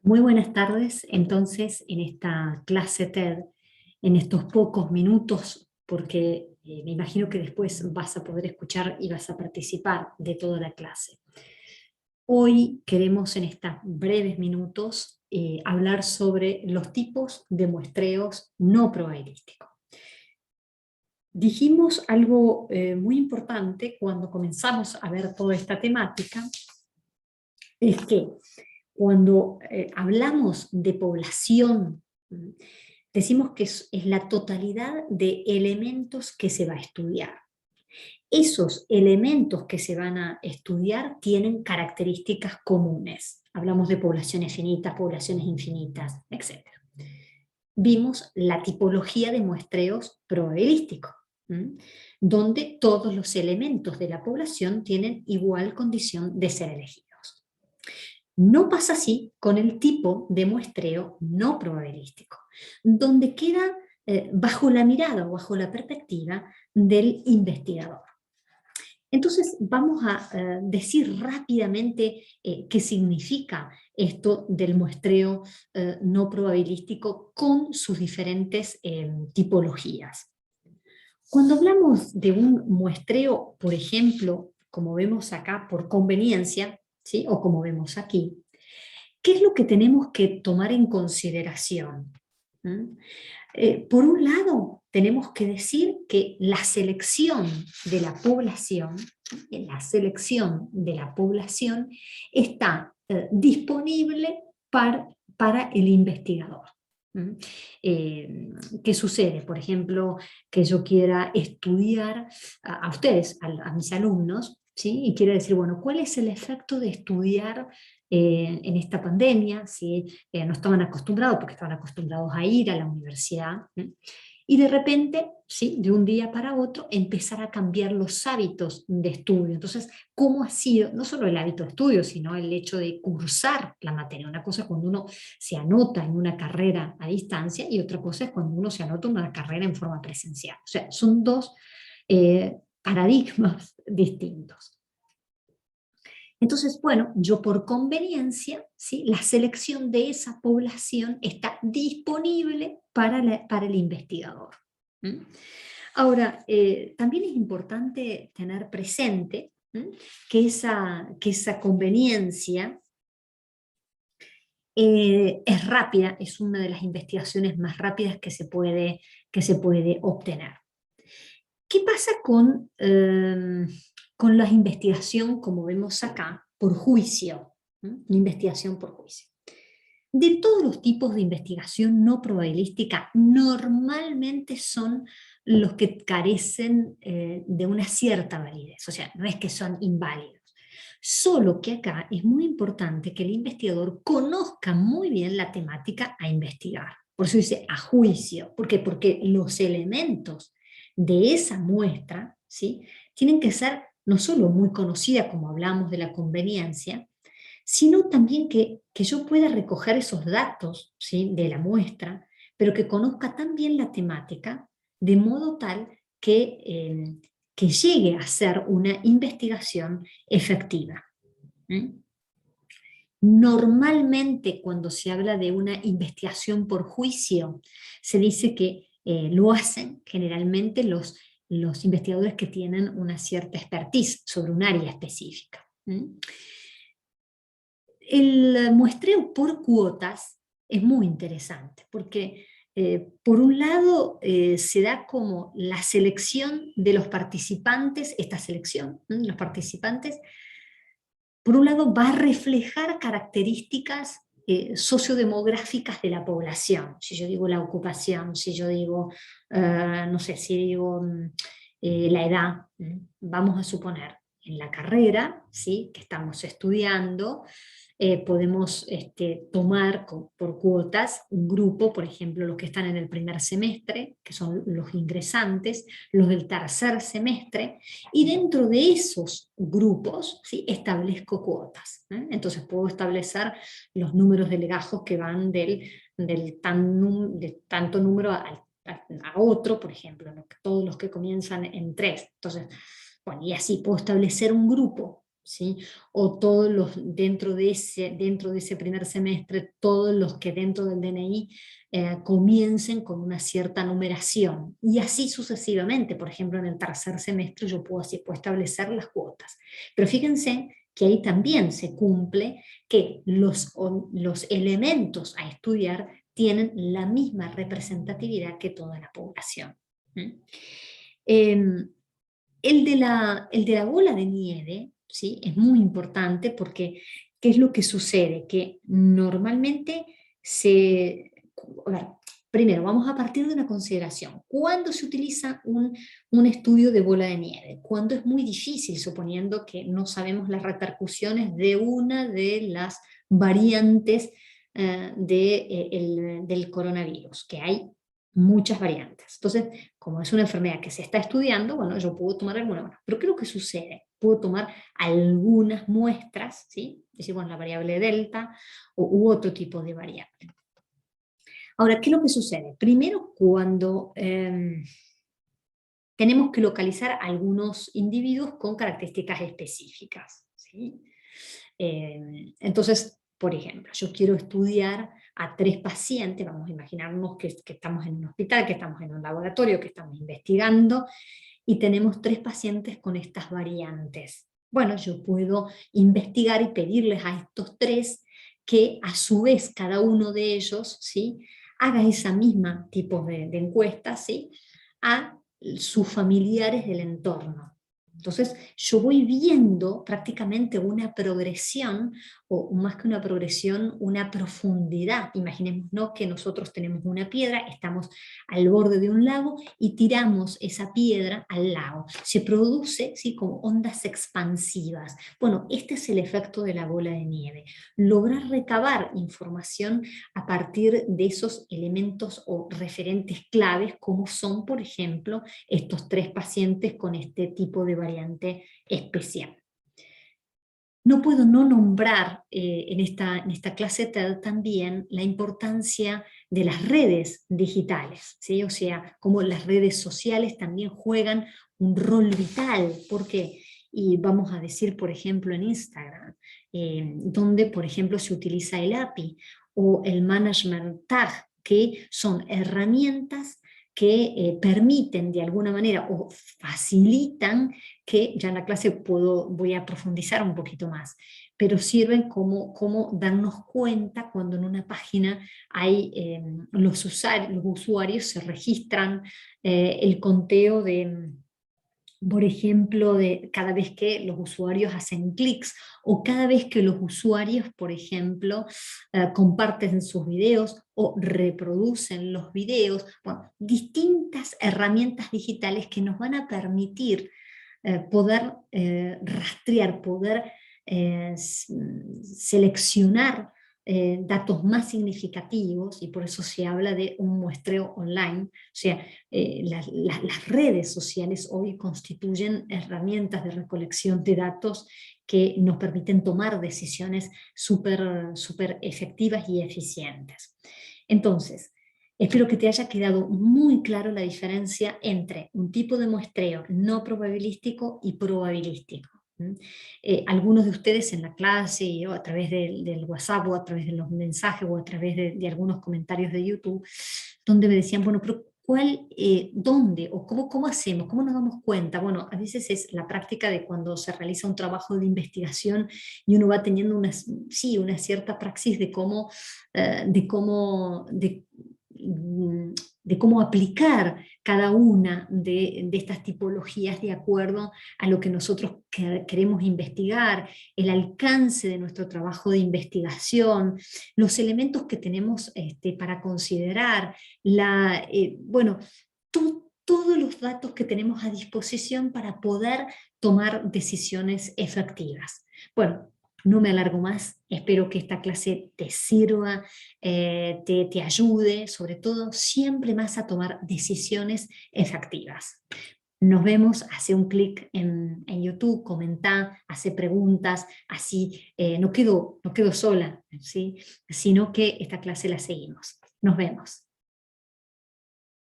Muy buenas tardes. Entonces, en esta clase TED, en estos pocos minutos, porque me imagino que después vas a poder escuchar y vas a participar de toda la clase. Hoy queremos en estos breves minutos hablar sobre los tipos de muestreos no probabilísticos. Dijimos algo muy importante cuando comenzamos a ver toda esta temática, es que cuando hablamos de población, decimos que es la totalidad de elementos que se va a estudiar. Esos elementos que se van a estudiar tienen características comunes. Hablamos de poblaciones finitas, poblaciones infinitas, etc. Vimos la tipología de muestreos probabilísticos, donde todos los elementos de la población tienen igual condición de ser elegidos. No pasa así con el tipo de muestreo no probabilístico, donde queda bajo la mirada o bajo la perspectiva del investigador. Entonces vamos a decir rápidamente qué significa esto del muestreo no probabilístico con sus diferentes tipologías. Cuando hablamos de un muestreo, por ejemplo, como vemos acá por conveniencia, ¿sí? O como vemos aquí, ¿qué es lo que tenemos que tomar en consideración? Por un lado, tenemos que decir que la selección de la población, está disponible para el investigador. ¿Qué sucede? Por ejemplo, que yo quiera estudiar a ustedes, a mis alumnos, ¿sí? Y quiero decir, bueno, ¿cuál es el efecto de estudiar en esta pandemia? ¿Sí? No estaban acostumbrados, porque estaban acostumbrados a ir a la universidad, y de repente, ¿sí? De un día para otro, empezar a cambiar los hábitos de estudio. Entonces, ¿cómo ha sido, no solo el hábito de estudio, sino el hecho de cursar la materia? Una cosa es cuando uno se anota en una carrera a distancia y otra cosa es cuando uno se anota en una carrera en forma presencial. O sea, son dos paradigmas distintos. Entonces, bueno, yo por conveniencia, ¿sí? La selección de esa población está disponible para el investigador. Ahora, también es importante tener presente que esa conveniencia es rápida, es una de las investigaciones más rápidas que se puede obtener. ¿Qué pasa con la investigación, como vemos acá, por juicio? La investigación por juicio. De todos los tipos de investigación no probabilística, normalmente son los que carecen de una cierta validez, o sea, no es que son inválidos. Solo que acá es muy importante que el investigador conozca muy bien la temática a investigar. Por eso dice a juicio. ¿Por qué? Porque los elementos de esa muestra, ¿sí? Tienen que ser no solo muy conocida, como hablamos de la conveniencia, sino también que yo pueda recoger esos datos, ¿sí? De la muestra, pero que conozca también la temática, de modo tal que llegue a ser una investigación efectiva. Normalmente cuando se habla de una investigación por juicio, se dice que lo hacen generalmente los investigadores que tienen una cierta expertise sobre un área específica. El muestreo por cuotas es muy interesante porque por un lado se da como la selección de los participantes, esta selección, los participantes, por un lado va a reflejar características sociodemográficas de la población. Si yo digo la ocupación, si yo digo, no sé, si digo la edad, vamos a suponer en la carrera, ¿sí? Que estamos estudiando, podemos tomar por cuotas un grupo, por ejemplo, los que están en el primer semestre, que son los ingresantes, los del tercer semestre, y dentro de esos grupos, ¿sí? Establezco cuotas. Entonces puedo establecer los números de legajos que van de tanto número a otro, por ejemplo, todos los que comienzan en 3. Entonces, bueno, y así puedo establecer un grupo, ¿sí? O todos los, dentro de ese primer semestre, todos los que dentro del DNI comiencen con una cierta numeración, y así sucesivamente. Por ejemplo, en el tercer semestre yo puedo establecer las cuotas. Pero fíjense que ahí también se cumple que los elementos a estudiar tienen la misma representatividad que toda la población. El de la bola de nieve, ¿sí? Es muy importante porque, ¿qué es lo que sucede? Que normalmente a ver, primero vamos a partir de una consideración. ¿Cuándo se utiliza un estudio de bola de nieve? Cuando es muy difícil, suponiendo que no sabemos las repercusiones de una de las variantes del coronavirus, que hay muchas variantes. Entonces, como es una enfermedad que se está estudiando, bueno, yo puedo tomar alguna muestra. Pero ¿qué es lo que sucede? Puedo tomar algunas muestras, ¿sí? Es decir, bueno, la variable delta u otro tipo de variable. Ahora, ¿qué es lo que sucede? Primero, cuando tenemos que localizar algunos individuos con características específicas, ¿sí? Entonces, por ejemplo, yo quiero estudiar a 3 pacientes, vamos a imaginarnos que estamos en un hospital, que estamos en un laboratorio, que estamos investigando, y tenemos 3 pacientes con estas variantes. Bueno, yo puedo investigar y pedirles a estos 3 que a su vez cada uno de ellos, ¿sí?, haga esa misma tipo de encuesta, ¿sí?, a sus familiares del entorno. Entonces, yo voy viendo prácticamente una progresión, o más que una progresión, una profundidad. Imaginémonos que nosotros tenemos una piedra, estamos al borde de un lago y tiramos esa piedra al lago. Se produce, ¿sí?, como ondas expansivas. Bueno, este es el efecto de la bola de nieve. Lograr recabar información a partir de esos elementos o referentes claves, como son, por ejemplo, estos 3 pacientes con este tipo de variante especial. No puedo no nombrar en esta clase TED también la importancia de las redes digitales, ¿sí? O sea, cómo las redes sociales también juegan un rol vital. ¿Por qué? Y vamos a decir, por ejemplo, en Instagram, donde, por ejemplo, se utiliza el API o el Management Tag, que son herramientas que permiten de alguna manera o facilitan, que ya en la clase voy a profundizar un poquito más, pero sirven como darnos cuenta cuando en una página hay los usuarios se registran, el conteo de, por ejemplo, de cada vez que los usuarios hacen clics, o cada vez que los usuarios, por ejemplo, comparten sus videos o reproducen los videos. Bueno, distintas herramientas digitales que nos van a permitir poder rastrear, poder seleccionar datos más significativos, y por eso se habla de un muestreo online. O sea, las redes sociales hoy constituyen herramientas de recolección de datos que nos permiten tomar decisiones súper efectivas y eficientes. Entonces, espero que te haya quedado muy claro la diferencia entre un tipo de muestreo no probabilístico y probabilístico. Algunos de ustedes en la clase o a través del WhatsApp o a través de los mensajes o a través de algunos comentarios de YouTube, donde me decían, bueno, pero ¿cuál, dónde o cómo hacemos? ¿Cómo nos damos cuenta? Bueno, a veces es la práctica de cuando se realiza un trabajo de investigación y uno va teniendo una cierta praxis de cómo, de cómo aplicar cada una de estas tipologías de acuerdo a lo que nosotros queremos investigar, el alcance de nuestro trabajo de investigación, los elementos que tenemos para considerar, bueno, todos los datos que tenemos a disposición para poder tomar decisiones efectivas. Bueno, no me alargo más, espero que esta clase te sirva, te ayude, sobre todo siempre más a tomar decisiones efectivas. Nos vemos, hace un clic en YouTube, comenta, hace preguntas, así no quedo sola, ¿sí?, sino que esta clase la seguimos. Nos vemos.